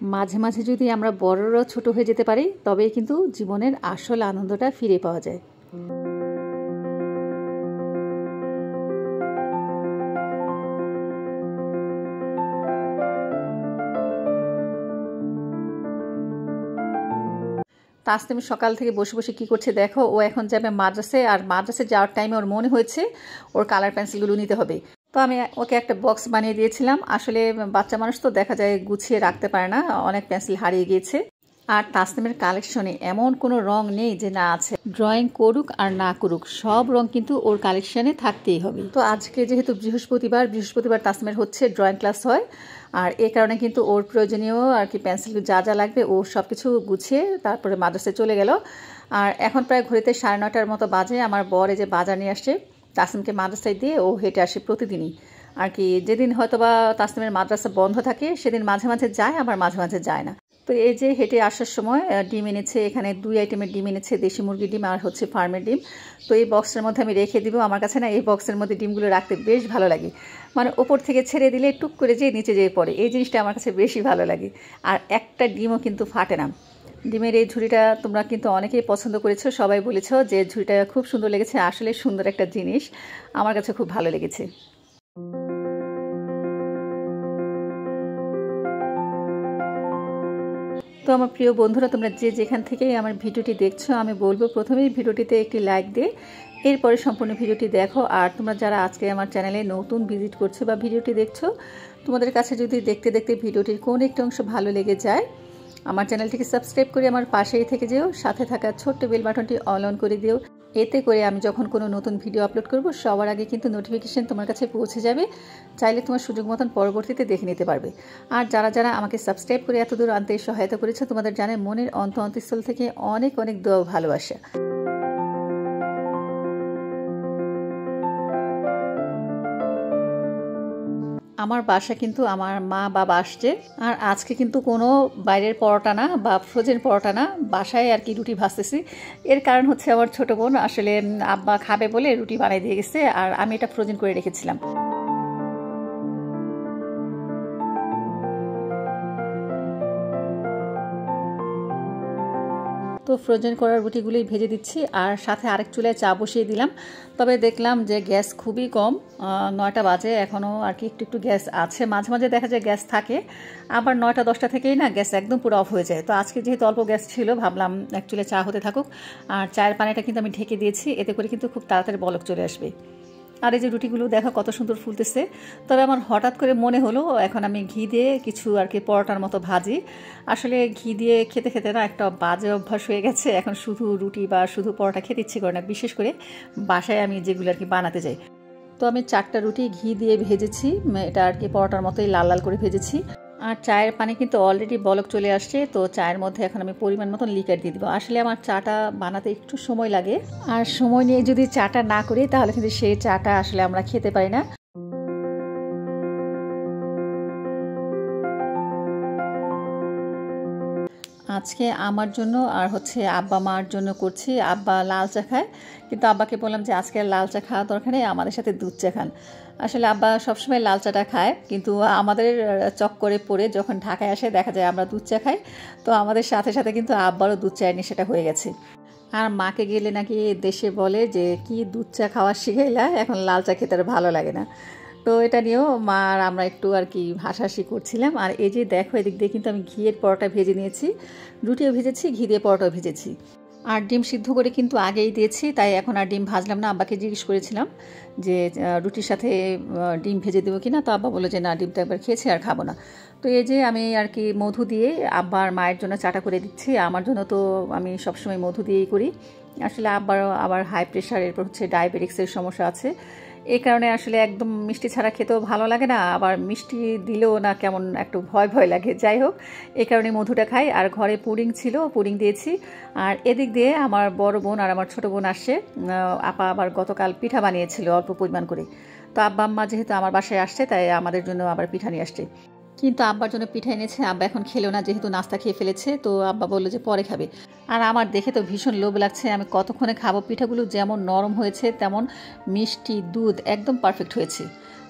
মাঝে মাঝে যদি আমরা বড়রাও ছোট হয়ে যেতে পারি তবেই কিন্তু জীবনের আসল আনন্দটা ফিরে পাওয়া যায়। তাসনিম সকাল থেকে বসে বসে কী করছে দেখো। ও এখন যাবে মাদ্রাসে, আর মাদ্রাসে যাওয়ার টাইমে ওর মনে হয়েছে ওর কালার পেন্সিলগুলো নিতে হবে। তো আমি ওকে একটা বক্স বানিয়ে দিয়েছিলাম। আসলে বাচ্চা মানুষ তো দেখা যায় গুছিয়ে রাখতে পারে না, অনেক পেন্সিল হারিয়ে গিয়েছে। আর তাসনিমের কালেকশনে এমন কোনো রং নেই যে না আছে। ড্রয়িং করুক আর না করুক সব রং কিন্তু ওর কালেকশনে থাকতেই হবে। তো আজকে যেহেতু বৃহস্পতিবার তাসনিমের হচ্ছে ড্রয়িং ক্লাস হয়, আর এই কারণে কিন্তু ওর প্রয়োজনীয় আর কি পেন্সিল যা যা লাগবে ও সব কিছু গুছিয়ে তারপরে মাদ্রাসায় চলে গেল। আর এখন প্রায় ঘড়িতে 9:30 মতো বাজে। আমার বর এই যে বাজার নিয়ে আসছে, তাসনিমকে মাদ্রাসায় দিয়ে ও হেঁটে আসে প্রতিদিনই। আর কি যেদিন হয়তো বা তাসনিমের মাদ্রাসা বন্ধ থাকে সেদিন মাঝে মাঝে যায়, আবার মাঝে মাঝে যায় না। তো এই যে হেঁটে আসার সময় ডিম এনেছে, এখানে 2 আইটেমের ডিম এনেছে, দেশি মুরগির ডিম আর হচ্ছে ফার্মের ডিম। তো এই বক্সের মধ্যে আমি রেখে দিব। আমার কাছে না এই বক্সের মধ্যে ডিমগুলো রাখতে বেশ ভালো লাগে, মানে ওপর থেকে ছেড়ে দিলে টুক করে যেয়ে নিচে যেয়ে পড়ে, এই জিনিসটা আমার কাছে বেশি ভালো লাগে। আর একটা ডিমও কিন্তু ফাটে না। ডিমের এই ঝুড়িটা তোমরা কিন্তু অনেকেই পছন্দ করেছো, সবাই বলেছো যে ঝুড়িটা খুব সুন্দর লেগেছে। আসলে সুন্দর একটা জিনিস, আমার কাছে খুব ভালো লেগেছে। তো আমার প্রিয় বন্ধুরা, তোমরা যে যেখান থেকেই আমার ভিডিওটি দেখছো, আমি বলবো প্রথমেই ভিডিওটিতে একটি লাইক দিয়ে এরপরে সম্পূর্ণ ভিডিওটি দেখো। আর তোমরা যারা আজকে আমার চ্যানেলে নতুন ভিজিট করছো বা ভিডিওটি দেখছো, তোমাদের কাছে যদি দেখতে দেখতে ভিডিওটির কোন একটি অংশ ভালো লেগে যায়, আমার চ্যানেলটিকে সাবস্ক্রাইব করে আমার পাশেই থেকে যেও, সাথে থাকা ছোট্ট বেল বাটনটি অল অন করে দিও। এতে করে আমি যখন কোনো নতুন ভিডিও আপলোড করব সবার আগে কিন্তু নোটিফিকেশন তোমার কাছে পৌঁছে যাবে। চাইলে তোমার সুযোগ মতন পরবর্তীতে দেখে নিতে পারবে। আর যারা যারা আমাকে সাবস্ক্রাইব করে এত দূর আনতে সহায়তা করেছে, তোমাদের জানে মনের অন্তঃস্থল থেকে অনেক অনেক দোয়া ভালোবাসা। আমার বাসা কিন্তু আমার মা বাবা আসছে, আর আজকে কিন্তু কোনো বাইরের পরোটা না বা ফ্রোজেন পরোটা না, বাসায় আর কি রুটি ভাজতেছি। এর কারণ হচ্ছে আমার ছোটো বোন আসলে আব্বা খাবে বলে রুটি বানিয়ে দিয়ে গেছে, আর আমি এটা ফ্রোজেন করে রেখেছিলাম। তো ফ্রোজেন করা রুটিগুলোই ভেজে দিচ্ছি, আর সাথে আরেক চুলায় চা বসিয়ে দিলাম। তবে দেখলাম যে গ্যাস খুবই কম, 9টা বাজে এখনও আর কি একটু একটু গ্যাস আছে। মাঝে মাঝে দেখা যায় গ্যাস থাকে, আবার 9টা 10টা থেকেই না গ্যাস একদম পুরো অফ হয়ে যায়। তো আজকে যেহেতু অল্প গ্যাস ছিল, ভাবলাম এক চুলায় চা হতে থাকুক। আর চায়ের পানিটা কিন্তু আমি ঢেকে দিয়েছি, এতে করে কিন্তু খুব তাড়াতাড়ি বলক চলে আসবে। আর এই যে রুটিগুলো দেখো কত সুন্দর ফুলতেছে। তবে আমার হঠাৎ করে মনে হলো এখন আমি ঘি দিয়ে কিছু আর কি পরোটার মতো ভাজি। আসলে ঘি দিয়ে খেতে খেতে না একটা বাজে অভ্যাস হয়ে গেছে, এখন শুধু রুটি বা শুধু পরোটা খেতে ইচ্ছে করে না, বিশেষ করে বাসায় আমি যেগুলো আর কি বানাতে যাই। তো আমি 4টা রুটি ঘি দিয়ে ভেজেছি, এটা আর কি পরোটার মতোই লাল লাল করে ভেজেছি। আর চায়ের পানি কিন্তু অলরেডি বলক চলে আসছে। তো চায়ের মধ্যে এখন আমি পরিমাণ মতন লিকার দিয়ে দিব। আসলে আমার চাটা বানাতে একটু সময় লাগে, আর সময় নিয়ে যদি চাটা না করি তাহলে কিন্তু সেই চাটা আসলে আমরা খেতে পারি না। আজকে আমার জন্য আর হচ্ছে আব্বা মার জন্য করছি। আব্বা লাল চা খায়, কিন্তু আব্বাকে বললাম যে আজকে লাল চা খাওয়া দরকার নেই, আমাদের সাথে দুধ চা খান। আসলে আব্বা সবসময় লাল চাটা খায়, কিন্তু আমাদের চক্করে পড়ে যখন ঢাকায় আসে দেখা যায় আমরা দুধ চা খাই। তো আমাদের সাথে সাথে কিন্তু আব্বারও দুধ চায়ের নেশাটা হয়ে গেছে। আর মাকে গেলে নাকি দেশে বলে যে কি দুধ চা খাওয়া শিখাইলা, এখন লাল চা খেতে আর ভালো লাগে না। তো এটা নিয়েও মা আর আমরা একটু আর কি হাসাহাসি করছিলাম। আর এই যে দেখো, এদিক দিয়ে কিন্তু আমি ঘিয়ের পরোটা ভেজে নিয়েছি, রুটিও ভেজেছি, ঘি দিয়ে পরোটাও ভেজেছি। আর ডিম সিদ্ধ করে কিন্তু আগেই দিয়েছি, তাই এখন আর ডিম ভাজলাম না। আব্বাকে জিজ্ঞেস করেছিলাম যে রুটির সাথে ডিম ভেজে দেবো কিনা, তো আব্বা বলে যে না, ডিমটা একবার খেয়েছি আর খাবো না। তো এই যে আমি আর কি মধু দিয়ে আব্বা আর মায়ের জন্য চাটা করে দিচ্ছি। আমার জন্য তো আমি সবসময় মধু দিয়েই করি। আসলে আব্বারও আবার হাই প্রেশার, এরপর হচ্ছে ডায়াবেটিক্সের সমস্যা আছে, এই কারণে আসলে একদম মিষ্টি ছাড়া খেতেও ভালো লাগে না, আবার মিষ্টি দিলেও না কেমন একটু ভয় ভয় লাগে। যাই হোক, এই কারণে মধুটা খাই। আর ঘরে পুডিং ছিল, পুডিং দিয়েছি। আর এদিক দিয়ে আমার বড় বোন আর আমার ছোট বোন আসছে। আপা আবার গতকাল পিঠা বানিয়েছিল অল্প পরিমাণ করে। তো আব্বা আম্মা যেহেতু আমার বাসায় আসছে, তাই আমাদের জন্য আবার পিঠা নিয়ে আসছে। কিন্তু আব্বার জন্য পিঠা এনেছে, আব্বা এখন খেলো না, যেহেতু নাস্তা খেয়ে ফেলেছে। তো আব্বা বললো যে পরে খাবে। আর আমার দেখে তো ভীষণ লোভ লাগছে, আমি কতক্ষণে খাবো। পিঠাগুলো যেমন নরম হয়েছে তেমন মিষ্টি, দুধ একদম পারফেক্ট হয়েছে।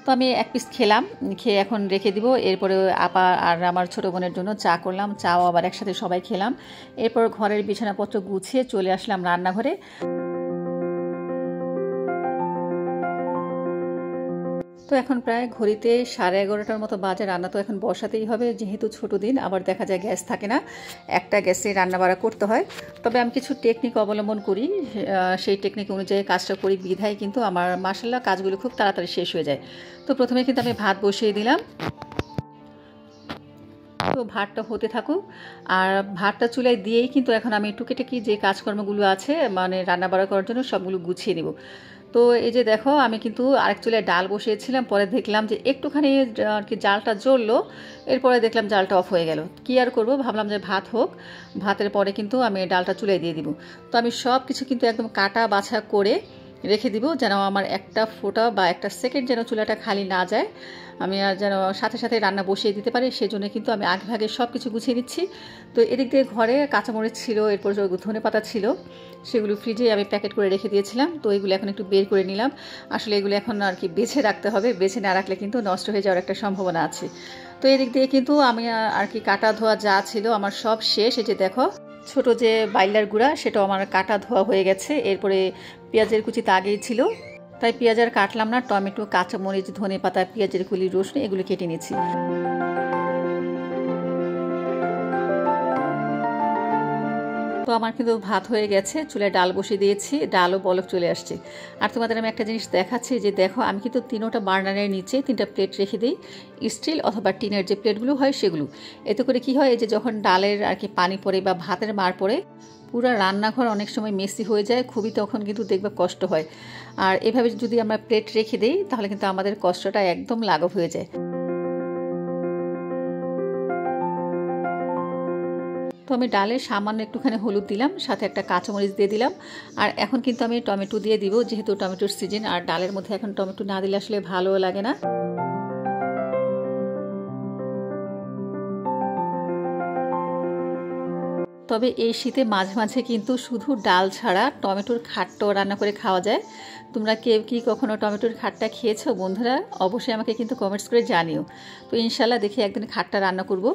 তো আমি এক পিস খেলাম, খেয়ে এখন রেখে দিব। এরপরে আপা আর আমার ছোটো বোনের জন্য চা করলাম, চাও আবার একসাথে সবাই খেলাম। এরপর ঘরের বিছানাপত্র গুছিয়ে চলে আসলাম রান্নাঘরে। তো এখন প্রায় ঘড়িতে 11:30টার মতো বাজে। রান্না তো এখন বসাতেই হবে, যেহেতু ছোটো দিন, আবার দেখা যায় গ্যাস থাকে না, একটা গ্যাসে রান্না বাড়া করতে হয়। তবে আমি কিছু টেকনিক অবলম্বন করি, সেই টেকনিক অনুযায়ী কাজটা করি বিধায় কিন্তু আমার মাশাআল্লাহ কাজগুলো খুব তাড়াতাড়ি শেষ হয়ে যায়। তো প্রথমে কিন্তু আমি ভাত বসিয়ে দিলাম। তো ভাতটা হতে থাকুক, আর ভাতটা চুলায় দিয়েই কিন্তু এখন আমি টুকিটাকি যে কাজকর্মগুলো আছে মানে রান্না বাড়া করার জন্য সবগুলো গুছিয়ে নেব। তো এই যে দেখো, আমি কিন্তু আরেক চুলায় ডাল বসিয়েছিলাম, পরে দেখলাম যে একটুখানি আর কি জালটা জ্বললো, এরপরে দেখলাম জালটা অফ হয়ে গেল। কী আর করবো, ভাবলাম যে ভাত হোক, ভাতের পরে কিন্তু আমি ডালটা চুলায় দিয়ে দিব। তো আমি সব কিছু কিন্তু একদম কাটা বাছা করে রেখে দিব, যেন আমার একটা ফোঁটা বা একটা সেকেন্ড যেন চুলাটা খালি না যায়, আমি আর যেন সাথে সাথে রান্না বসিয়ে দিতে পারি, সেজন্য কিন্তু আমি আগে ভাগে সব কিছু গুছিয়ে নিচ্ছি। তো এদিক দিয়ে ঘরে কাঁচামরিচ ছিল, এরপর ধনেপাতা ছিল, সেগুলো ফ্রিজে আমি প্যাকেট করে রেখে দিয়েছিলাম। তো এগুলো এখন একটু বের করে নিলাম। আসলে এগুলো এখন আর কি বেছে রাখতে হবে, বেছে না রাখলে কিন্তু নষ্ট হয়ে যাওয়ার একটা সম্ভাবনা আছে। তো এদিক দিয়ে কিন্তু আমি আর কি কাটা ধোয়া যা ছিল আমার সব শেষ। এই যে দেখো, ছোট যে বাইলার গুঁড়া সেটাও আমার কাটা ধোয়া হয়ে গেছে। এরপরে পেঁয়াজের কুচি তো আগেই ছিল, তাই পেঁয়াজ আর কাটলাম না, টমেটো, কাঁচামরিচ, ধনেপাতা, পেঁয়াজের কুলি, রসুন এগুলো কেটে নিয়েছি। তো আমার কিন্তু ভাত হয়ে গেছে, চুলায় ডাল বসিয়ে দিয়েছি, ডালও বলক চলে আসছে। আর তোমাদের আমি একটা জিনিস দেখাচ্ছি, যে দেখো আমি কিন্তু তিনোটা বার্নারের নিচে 3টা প্লেট রেখে দিই, স্টিল অথবা টিনের যে প্লেটগুলো হয় সেগুলো। এতে করে কি হয়, এই যে যখন ডালের আর কি পানি পড়ে বা ভাতের মার পড়ে, পুরো রান্নাঘর অনেক সময় মেসি হয়ে যায়, খুবই তখন কিন্তু দেখবে কষ্ট হয়। আর এভাবে যদি আমরা প্লেট রেখে দিই তাহলে কিন্তু আমাদের কষ্টটা একদম লাঘব হয়ে যায়। তো আমি ডালে সামান্য একটুখানি হলুদ দিলাম, সাথে একটা কাঁচামরিচ দিয়ে দিলাম। আর এখন কিন্তু আমি টমেটো দিয়ে দিব, যেহেতু টমেটোর সিজন, আর ডালের মধ্যে এখন টমেটো না দিলে আসলে ভালো লাগে না। তবে এই শীতে মাঝে মাঝে কিন্তু শুধু ডাল ছাড়া টমেটোর খাট্টাও রান্না করে খাওয়া যায়। তোমরা কেউ কি কখনো টমেটোর খাট্টা খেয়েছো বন্ধুরা? অবশ্যই আমাকে কিন্তু কমেন্টস করে জানিও। তো ইনশাল্লাহ দেখি একদিন খাট্টা রান্না করব।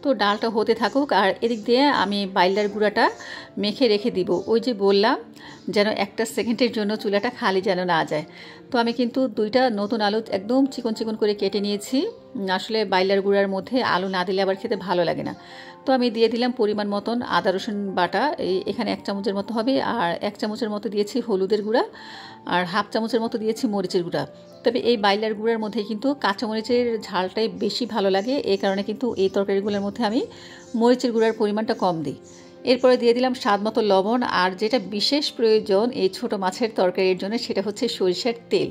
তো ডালটা হতে থাকুক, আর এদিক দিয়ে আমি বাইলার গুঁড়াটা মেখে রেখে দিব। ওই যে বললাম, যেন একটা সেকেন্ডের জন্য চুলাটা খালি যেন না যায়। তো আমি কিন্তু 2টা নতুন আলু একদম চিকন চিকন করে কেটে নিয়েছি। আসলে বাইলার গুঁড়ার মধ্যে আলু না দিলে আবার খেতে ভালো লাগে না। তো আমি দিয়ে দিলাম পরিমাণ মতন আদা রসুন বাটা, এখানে 1 চামচের মতো হবে। আর 1 চামচের মতো দিয়েছি হলুদের গুঁড়া, আর হাফ চামচের মতো দিয়েছি মরিচের গুঁড়া। তবে এই বাইলার গুঁড়ার মধ্যে কিন্তু কাঁচামরিচের ঝালটাই বেশি ভালো লাগে, এই কারণে কিন্তু এই তরকারিগুলোর মধ্যে আমি মরিচের গুঁড়ার পরিমাণটা কম দিই। এরপরে দিয়ে দিলাম স্বাদ মতো লবণ, আর যেটা বিশেষ প্রয়োজন এই ছোট মাছের তরকারির জন্য সেটা হচ্ছে সরিষার তেল,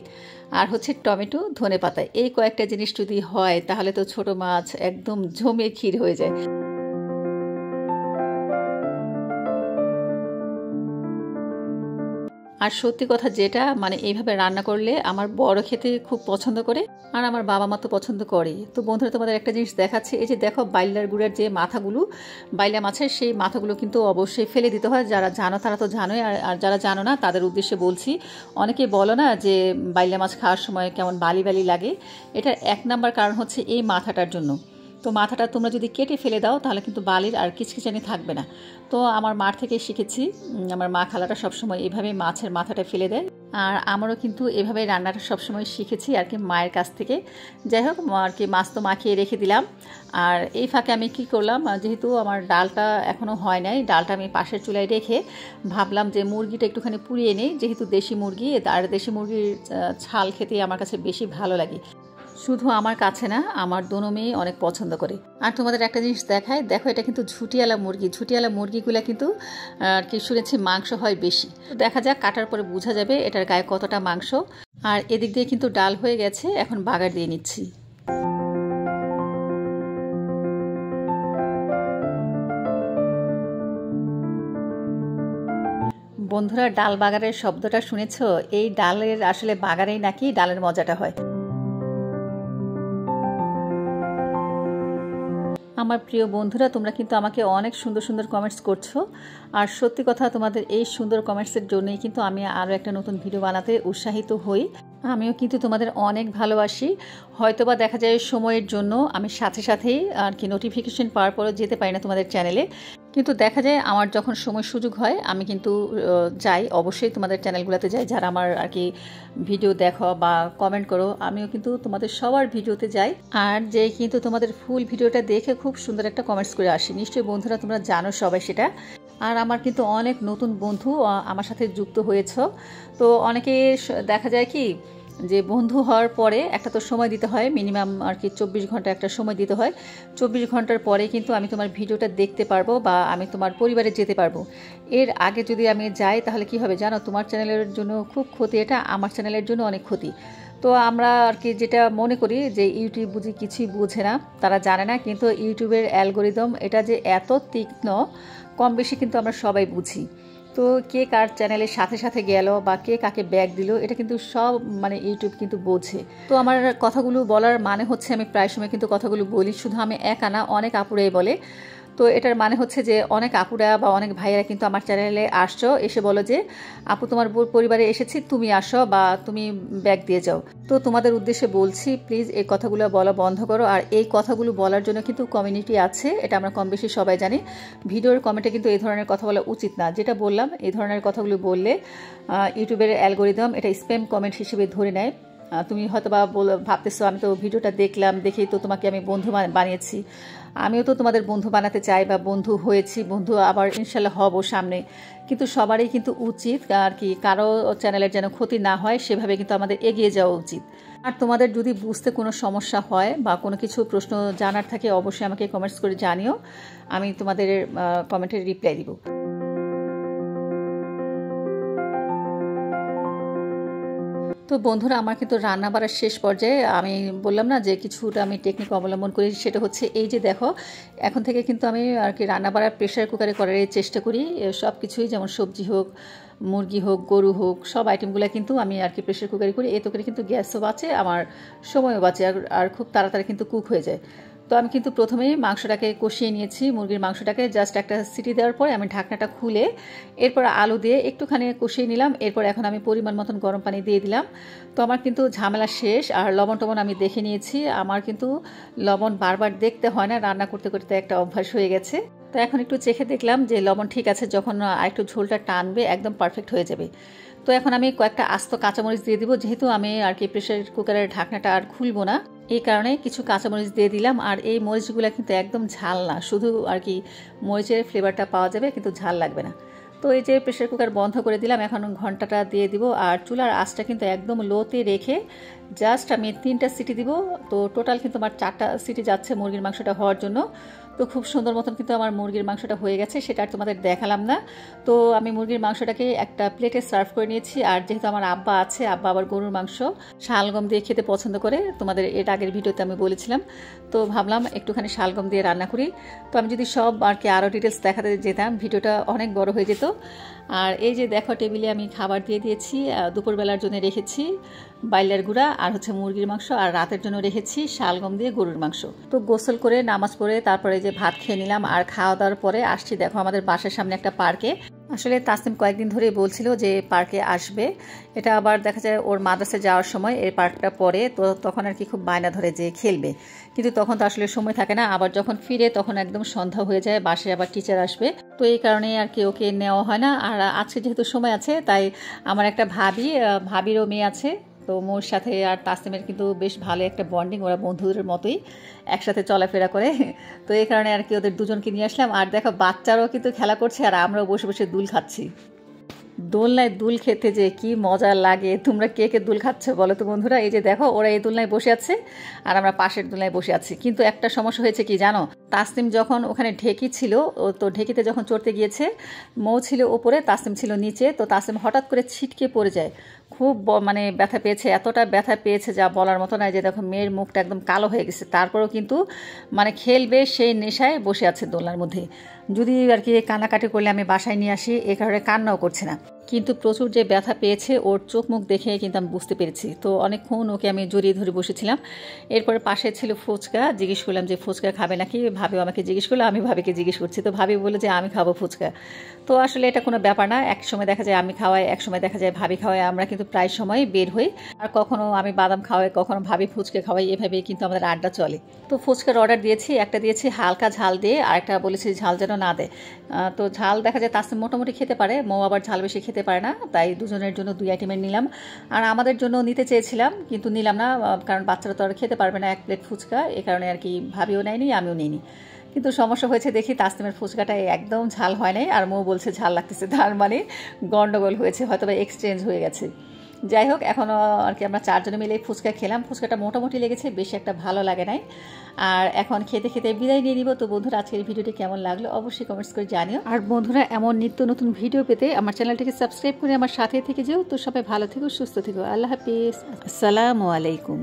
আর হচ্ছে টমেটো, ধনেপাতা। এই কয়েকটা জিনিস যদি হয় তাহলে তো ছোট মাছ একদম জমে ক্ষীর হয়ে যায়। আর সত্যি কথা যেটা, মানে এইভাবে রান্না করলে আমার বড় খেতে খুব পছন্দ করে, আর আমার বাবা মা তো পছন্দ করে। তো বন্ধুরা তোমাদের একটা জিনিস দেখাচ্ছি, এই যে দেখো বাইলার গুঁড়ার যে মাথাগুলো, বাইলা মাছের সেই মাথাগুলো কিন্তু অবশ্যই ফেলে দিতে হয়। যারা জানো তারা তো জানোই, আর যারা জানো না তাদের উদ্দেশ্যে বলছি। অনেকেই বলো না যে বাইলা মাছ খাওয়ার সময় কেমন বালি বালি লাগে, এটার 1 নাম্বার কারণ হচ্ছে এই মাথাটার জন্য। তো মাথাটা তোমরা যদি কেটে ফেলে দাও তাহলে কিন্তু বালির আর কিচকিচানি থাকবে না। তো আমার মার থেকে শিখেছি, আমার মা খালাটা সবসময় এভাবে মাছের মাথাটা ফেলে দেয়, আর আমারও কিন্তু এভাবে রান্নাটা সবসময় শিখেছি আর কি মায়ের কাছ থেকে। যাই হোক, আর কি মাছ তো মাখিয়ে রেখে দিলাম। আর এই ফাঁকে আমি কি করলাম, যেহেতু আমার ডালটা এখনও হয় নাই, ডালটা আমি পাশের চুলায় রেখে ভাবলাম যে মুরগিটা একটুখানি পুড়িয়ে নেই, যেহেতু দেশি মুরগি, আর দেশি মুরগির ছাল খেতে আমার কাছে বেশি ভালো লাগে। শুধু আমার কাছে না, আমার দোনো মেয়ে অনেক পছন্দ করে। আর তোমাদের একটা জিনিস দেখায়, দেখো এটা কিন্তু ঝুটিয়ালা মুরগি। ঝুটিয়ালা মুরগিগুলো কিন্তু আর কি শুনেছি মাংস হয় বেশি। দেখা যাক, কাটার পরে বোঝা যাবে এটার গায়ে কতটা মাংস। আর এদিক দিয়ে কিন্তু ডাল হয়ে গেছে, এখন বাগার দিয়ে নিচ্ছি। বন্ধুরা, ডাল বাগারের শব্দটা শুনেছো? এই ডালের আসলে বাগারেই নাকি ডালের মজাটা হয়। আমার প্রিয় বন্ধুরা, তোমরা কিন্তু আমাকে অনেক সুন্দর সুন্দর কমেন্টস করছো, আর সত্যি কথা তোমাদের এই সুন্দর কমেন্টসের জন্যই কিন্তু আমি আরও একটা নতুন ভিডিও বানাতে উৎসাহিত হই। আমিও কিন্তু তোমাদের অনেক ভালোবাসি। হয়তোবা দেখা যায় সময়ের জন্য আমি সাথে সাথেই আর কি নোটিফিকেশন পাওয়ার পরও যেতে পারি না তোমাদের চ্যানেলে, কিন্তু দেখা যায় আমার যখন সময় সুযোগ হয় আমি কিন্তু যাই, অবশ্যই তোমাদের চ্যানেলগুলোতে যাই। যারা আমার আর কি ভিডিও দেখো বা কমেন্ট করো, আমিও কিন্তু তোমাদের সবার ভিডিওতে যাই, আর যে কিন্তু তোমাদের ফুল ভিডিওটা দেখে খুব সুন্দর একটা কমেন্টস করে আসি। নিশ্চয়ই বন্ধুরা তোমরা জানো সবাই সেটা। আর আমার কিন্তু অনেক নতুন বন্ধু আমার সাথে যুক্ত হয়েছ। তো অনেকে দেখা যায় কি যে বন্ধু হওয়ার পরে একটা তো সময় দিতে হয়, মিনিমাম আর কি 24 ঘন্টা একটা সময় দিতে হয়। 24 ঘন্টার পরে কিন্তু আমি তোমার ভিডিওটা দেখতে পারবো বা আমি তোমার পরিবারে যেতে পারবো। এর আগে যদি আমি যাই তাহলে কি হবে জানো, তোমার চ্যানেলের জন্য খুব ক্ষতি, এটা আমার চ্যানেলের জন্য অনেক ক্ষতি। তো আমরা আর কি যেটা মনে করি যে ইউটিউব বুঝি কিছুই বুঝে না, তারা জানে না কিন্তু ইউটিউবের অ্যালগোরিদম এটা যে এত তীক্ষ্ণ, কম বেশি কিন্তু আমরা সবাই বুঝি। তো কে কার চ্যানেলের সাথে সাথে গেল বা কে কাকে ব্যাগ দিল, এটা কিন্তু সব মানে ইউটিউব কিন্তু বোঝে। তো আমার কথাগুলো বলার মানে হচ্ছে, আমি প্রায় সময় কিন্তু কথাগুলো বলি, শুধু আমি একা না, অনেক আপুরাই বলে। তো এটার মানে হচ্ছে যে অনেক আপুরা বা অনেক ভাইয়েরা কিন্তু আমার চ্যানেলে আসছো, এসে বলো যে আপু তোমার পরিবারে এসেছি, তুমি আসো বা তুমি ব্যাগ দিয়ে যাও। তো তোমাদের উদ্দেশ্যে বলছি, প্লিজ এই কথাগুলো বলা বন্ধ করো। আর এই কথাগুলো বলার জন্য কিন্তু কমিউনিটি আছে, এটা আমরা কম বেশি সবাই জানি। ভিডিওর কমেন্টে কিন্তু এই ধরনের কথা বলা উচিত না। যেটা বললাম, এই ধরনের কথাগুলো বললে ইউটিউবের অ্যালগোরিদম এটা স্প্যাম কমেন্ট হিসেবে ধরে নেয়। তুমি হয়তো বা ভাবতেছো আমি তো ভিডিওটা দেখলাম, দেখেই তো তোমাকে আমি বন্ধু বানিয়েছি। আমিও তো তোমাদের বন্ধু বানাতে চাই বা বন্ধু হয়েছি, বন্ধু আবার ইনশাল্লাহ হব সামনে। কিন্তু সবারই কিন্তু উচিত আর কি কারো চ্যানেলের যেন ক্ষতি না হয়, সেভাবে কিন্তু আমাদের এগিয়ে যাওয়া উচিত। আর তোমাদের যদি বুঝতে কোনো সমস্যা হয় বা কোনো কিছু প্রশ্ন জানার থাকে, অবশ্যই আমাকে কমেন্টস করে জানিও, আমি তোমাদের কমেন্টের রিপ্লাই দিব। তো বন্ধুরা, আমার কিন্তু রান্না বাড়ার শেষ পর্যায়ে। আমি বললাম না যে কিছুটা আমি টেকনিক অবলম্বন করি, সেটা হচ্ছে এই যে দেখো, এখন থেকে কিন্তু আমি আর কি রান্না বাড়ার প্রেশার কুকারে করার চেষ্টা করি। সব কিছুই, যেমন সবজি হোক, মুরগি হোক, গরু হোক, সব আইটেমগুলো কিন্তু আমি আর কি প্রেশার কুকারে করি। এতে করে কিন্তু গ্যাসও বাঁচে, আমার সময়ও বাঁচে, আর খুব তাড়াতাড়ি কিন্তু কুক হয়ে যায়। তো আমি কিন্তু প্রথমেই মাংসটাকে কষিয়ে নিয়েছি, মুরগির মাংসটাকে জাস্ট একটা সিটি দেওয়ার পরে আমি ঢাকনাটা খুলে এরপর আলু দিয়ে একটুখানি কষিয়ে নিলাম। এরপর এখন আমি পরিমাণ মতন গরম পানি দিয়ে দিলাম। তো আমার কিন্তু ঝামেলা শেষ। আর লবণ টবণ আমি দেখে নিয়েছি, আমার কিন্তু লবণ বারবার দেখতে হয় না, রান্না করতে করতে একটা অভ্যাস হয়ে গেছে। তো এখন একটু চেখে দেখলাম যে লবণ ঠিক আছে, যখন আরেকটু ঝোলটা টানবে একদম পারফেক্ট হয়ে যাবে। তো এখন আমি কয়েকটা আস্ত কাঁচামরিচ দিয়ে দিব, যেহেতু আমি আর কি প্রেশার কুকারের ঢাকনাটা আর খুলবো না, এই কারণে কিছু কাঁচামরিচ দিয়ে দিলাম। আর এই মরিচগুলো কিন্তু একদম ঝাল না, শুধু আর কি মরিচের ফ্লেভারটা পাওয়া যাবে, কিন্তু ঝাল লাগবে না। তো এই যে প্রেশার কুকার বন্ধ করে দিলাম, এখন ঘন্টাটা দিয়ে দিব। আর চুলার আঁচটা কিন্তু একদম লোতে রেখে জাস্ট আমি 3টা সিটি দিব। তো টোটাল কিন্তু আমার 4টা সিটি যাচ্ছে মুরগির মাংসটা হওয়ার জন্য। তো খুব সুন্দর মতন কিন্তু আমার মুরগির মাংসটা হয়ে গেছে, সেটা আর তোমাদের দেখালাম না। তো আমি মুরগির মাংসটাকে একটা প্লেটে সার্ভ করে নিয়েছি। আর যেহেতু আমার আব্বা আছে, আব্বা আবার গরুর মাংস শালগম দিয়ে খেতে পছন্দ করে, তোমাদের এর আগের ভিডিওতে আমি বলেছিলাম। তো ভাবলাম একটুখানি শালগম দিয়ে রান্না করি। তো আমি যদি সব আর কি আরও ডিটেলস দেখাতে যেতাম, ভিডিওটা অনেক বড় হয়ে যেত। আর এই যে দেখো, টেবিলে আমি খাবার দিয়ে দিয়েছি। দুপুরবেলার জন্য রেখেছি বাইলার গুঁড়া আর হচ্ছে মুরগির মাংস, আর রাতের জন্য রেখেছি শালগম দিয়ে গরুর মাংস। তো গোসল করে নামাজ পড়ে তারপরে যে ভাত খেয়ে নিলাম। আর খাওয়া দাওয়ার পরে আসছি দেখো আমাদের বাসার সামনে একটা পার্কে। আসলে তাসনিম কয়েকদিন ধরে বলছিল যে পার্কে আসবে, এটা আবার দেখা যায় ওর মাদ্রাসা যাওয়ার সময় এই পার্কটা পড়ে, তো তখন আর কি খুব বায়না ধরে যে খেলবে, কিন্তু তখন তো আসলে সময় থাকে না। আবার যখন ফিরে তখন একদম সন্ধ্যা হয়ে যায়, বাসায় আবার টিচার আসবে, তো এই কারণে আর কি ওকে নেওয়া হয় না। আর আজকে যেহেতু সময় আছে, তাই আমার একটা ভাবিরও মেয়ে আছে, তো মোর সাথে আর তাসনিমের কিন্তু বেশ ভালো একটা বন্ডিং, ওরা বন্ধুদের মতোই একসাথে চলাফেরা করে। তো এই কারণে আর কি ওদের দুজনকে নিয়ে আসলাম। আর দেখো বাচ্চারাও কিন্তু খেলা করছে, আর আমরাও বসে বসে দুল খাচ্ছি। দোলনায় দুল খেতে যে কি মজা লাগে, তোমরা কে কে দুল খাচ্ছ বলো তো বন্ধুরা। এই যে দেখো, ওরা এই দোলনায় বসে আছে আর আমরা পাশের দোলনায় বসে আছি। কিন্তু একটা সমস্যা হয়েছে কি জানো, তাসনিম যখন ওখানে ঢেকি ছিল, তো ঢেকিতে যখন চড়তে গিয়েছে, মৌ ছিল ওপরে, তাসনিম ছিল নিচে। তো তাসনিম হঠাৎ করে ছিটকে পড়ে যায়, খুব মানে ব্যথা পেয়েছে, এতটা ব্যথা পেয়েছে যা বলার মতো নয়। যে দেখো মেয়ের মুখটা একদম কালো হয়ে গেছে, তারপরেও কিন্তু মানে খেলবে সেই নেশায় বসে আছে দোলনার মধ্যে। যদি আর কি কান্নাকাটি করলে আমি বাসায় নিয়ে আসি, এ কারণে কান্নাও করছে না। কিন্তু প্রচুর যে ব্যথা পেয়েছে ওর চোখ মুখ দেখে কিন্তু আমি বুঝতে পেরেছি। তো অনেকক্ষণ ওকে আমি জড়িয়ে ধরে বসেছিলাম। এরপরে পাশে ছিল ফুচকা, জিজ্ঞেস করলাম যে ফুচকা খাবে নাকি, ভাবিও আমাকে জিজ্ঞেস করলো, আমি ভাবিকে জিজ্ঞেস করছি। তো ভাবি বলে যে আমি খাবো ফুচকা। তো আসলে এটা কোনো ব্যাপার না, এক সময় দেখা যায় আমি খাওয়াই, এক সময় দেখা যায় ভাবি খাওয়াই, আমরা কিন্তু প্রায় সময় বের হই। আর কখনো আমি বাদাম খাওয়াই, কখনো ভাবি ফুচকা খাওয়াই, এভাবেই কিন্তু আমাদের আড্ডা চলে। তো ফুচকার অর্ডার দিয়েছি, একটা দিয়েছি হালকা ঝাল দিয়ে, আর একটা বলেছি ঝাল যেন না দেয়। তো ঝাল দেখা যায় তাসনিম মোটামুটি খেতে পারে, মৌ আবার ঝাল বেশি খেতে পারে না, তাই দুজনের জন্য 2 আইটেমের নিলাম। আর আমাদের জন্য নিতে চেয়েছিলাম কিন্তু নিলাম না, কারণ বাচ্চারা তো আর খেতে পারবে না 1 প্লেট ফুচকা, এ কারণে আর কি ভাবিও নেয়নি, আমিও নিইনি। কিন্তু সমস্যা হয়েছে দেখি তাসনিমের ফুচকাটা একদম ঝাল হয় নাই, আর মৌ বলছে ঝাল লাগতেছে, তার মানে গন্ডগোল হয়েছে, হয়তো বা এক্সচেঞ্জ হয়ে গেছে। যাই হোক, এখনও আর কি আমরা 4 জনে মিলে ফুচকা খেলাম। ফুচকাটা মোটামুটি লেগেছে, বেশি একটা ভালো লাগে নাই। আর এখন খেতে খেতে বিদায় নিয়ে নিব। তো বন্ধুরা, আজকের ভিডিওটি কেমন লাগলো অবশ্যই কমেন্টস করে জানিও। আর বন্ধুরা, এমন নিত্য নতুন ভিডিও পেতে আমার চ্যানেলটিকে সাবস্ক্রাইব করে আমার সাথে থেকে যেও। তো সবাই ভালো থেকো, সুস্থ থেকো। আল্লাহ হাফিজ, আসসালামু আলাইকুম।